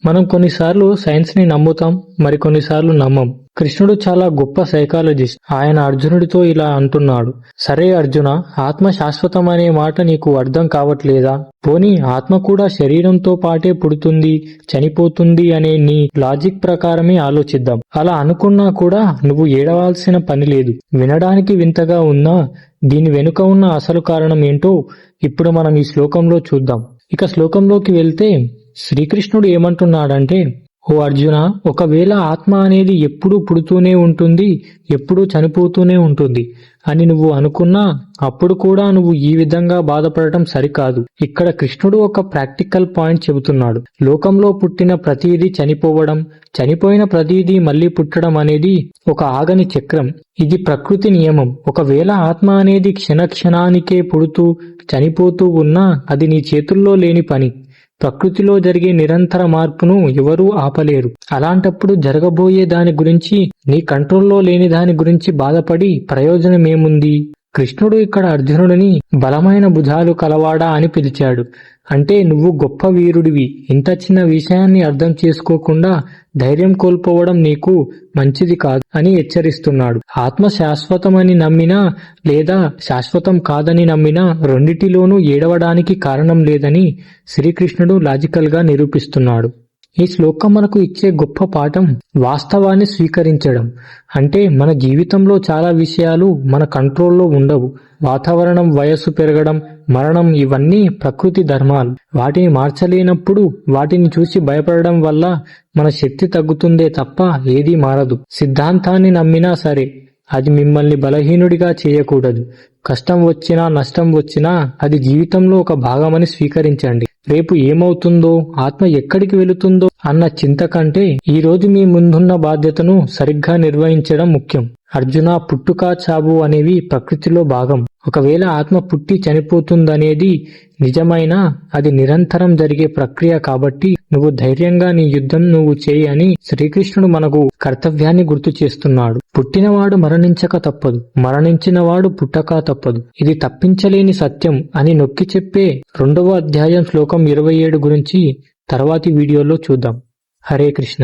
మనం కొన్నిసార్లు సైన్స్ ని నమ్ముతాం, మరికొన్నిసార్లు నమ్మం. కృష్ణుడు చాలా గొప్ప సైకాలజిస్ట్. ఆయన అర్జునుడితో ఇలా అంటున్నాడు, సరే అర్జున, ఆత్మ శాశ్వతమనే మాట నీకు అర్థం కావట్లేదా? పోనీ ఆత్మ కూడా శరీరంతో పాటే పుడుతుంది, చనిపోతుంది అనే నీ లాజిక్ ప్రకారమే ఆలోచిద్దాం. అలా అనుకున్నా కూడా నువ్వు ఏడవాల్సిన పని లేదు. వినడానికి వింతగా ఉన్నా దీని వెనుక ఉన్న అసలు కారణం ఏంటో ఇప్పుడు మనం ఈ శ్లోకంలో చూద్దాం. ఇక శ్లోకంలోకి వెళ్తే శ్రీకృష్ణుడు ఏమంటున్నాడంటే, ఓ అర్జున, ఒకవేళ ఆత్మ అనేది ఎప్పుడూ పుడుతూనే ఉంటుంది, ఎప్పుడూ చనిపోతూనే ఉంటుంది అని నువ్వు అనుకున్నా అప్పుడు కూడా నువ్వు ఈ విధంగా బాధపడటం సరికాదు. ఇక్కడ కృష్ణుడు ఒక ప్రాక్టికల్ పాయింట్ చెబుతున్నాడు. లోకంలో పుట్టిన ప్రతిదీ చనిపోవడం, చనిపోయిన ప్రతిదీ మళ్లీ పుట్టడం అనేది ఒక ఆగని చక్రం. ఇది ప్రకృతి నియమం. ఒకవేళ ఆత్మ అనేది క్షణానికే పుడుతూ చనిపోతూ ఉన్నా అది నీ చేతుల్లో లేని పని. ప్రకృతిలో జరిగే నిరంతర మార్పును ఎవరూ ఆపలేరు. అలాంటప్పుడు జరగబోయే దాని గురించి, నీ కంట్రోల్లో లేని దాని గురించి బాధపడి ప్రయోజనమేముంది? కృష్ణుడు ఇక్కడ అర్జునుడిని బలమైన భుజాలు కలవాడా అని పిలిచాడు. అంటే నువ్వు గొప్ప వీరుడివి, ఇంత చిన్న విషయాన్ని అర్థం చేసుకోకుండా ధైర్యం కోల్పోవడం నీకు మంచిది కాదు అని హెచ్చరిస్తున్నాడు. ఆత్మ శాశ్వతమని నమ్మినా లేదా శాశ్వతం కాదని నమ్మినా రెండిటిలోనూ ఏడవడానికి కారణం లేదని శ్రీకృష్ణుడు లాజికల్ గా నిరూపిస్తున్నాడు. ఈ శ్లోకం మనకు ఇచ్చే గొప్ప పాఠం వాస్తవాన్ని స్వీకరించడం. అంటే మన జీవితంలో చాలా విషయాలు మన కంట్రోల్లో ఉండవు. వాతావరణం, వయస్సు పెరగడం, మరణం ఇవన్నీ ప్రకృతి ధర్మాలు. వాటిని మార్చలేనప్పుడు వాటిని చూసి భయపడడం వల్ల మన శక్తి తగ్గుతుందే తప్ప ఏదీ మారదు. సిద్ధాంతాన్ని నమ్మినా సరే అది మిమ్మల్ని బలహీనుడిగా చేయకూడదు. కష్టం వచ్చినా నష్టం వచ్చినా అది జీవితంలో ఒక భాగమని స్వీకరించండి. రేపు ఏమవుతుందో, ఆత్మ ఎక్కడికి వెళుతుందో అన్న చింత కంటే ఈ రోజు మీ ముందున్న బాధ్యతను సరిగ్గా నిర్వహించడం ముఖ్యం. అర్జున, పుట్టుక చావు అనేవి ప్రకృతిలో భాగం. ఒకవేళ ఆత్మ పుట్టి చనిపోతుందనేది నిజమైనా అది నిరంతరం జరిగే ప్రక్రియ. కాబట్టి నువ్వు ధైర్యంగా నీ యుద్ధం నువ్వు చేయి అని శ్రీకృష్ణుడు మనకు కర్తవ్యాన్ని గుర్తు చేస్తున్నాడు. పుట్టినవాడు మరణించక తప్పదు, మరణించినవాడు పుట్టక తప్పదు. ఇది తప్పించలేని సత్యం అని నొక్కి చెప్పే 2వ అధ్యాయం శ్లోకం 27 గురించి తర్వాతి వీడియోలో చూద్దాం. హరే కృష్ణ.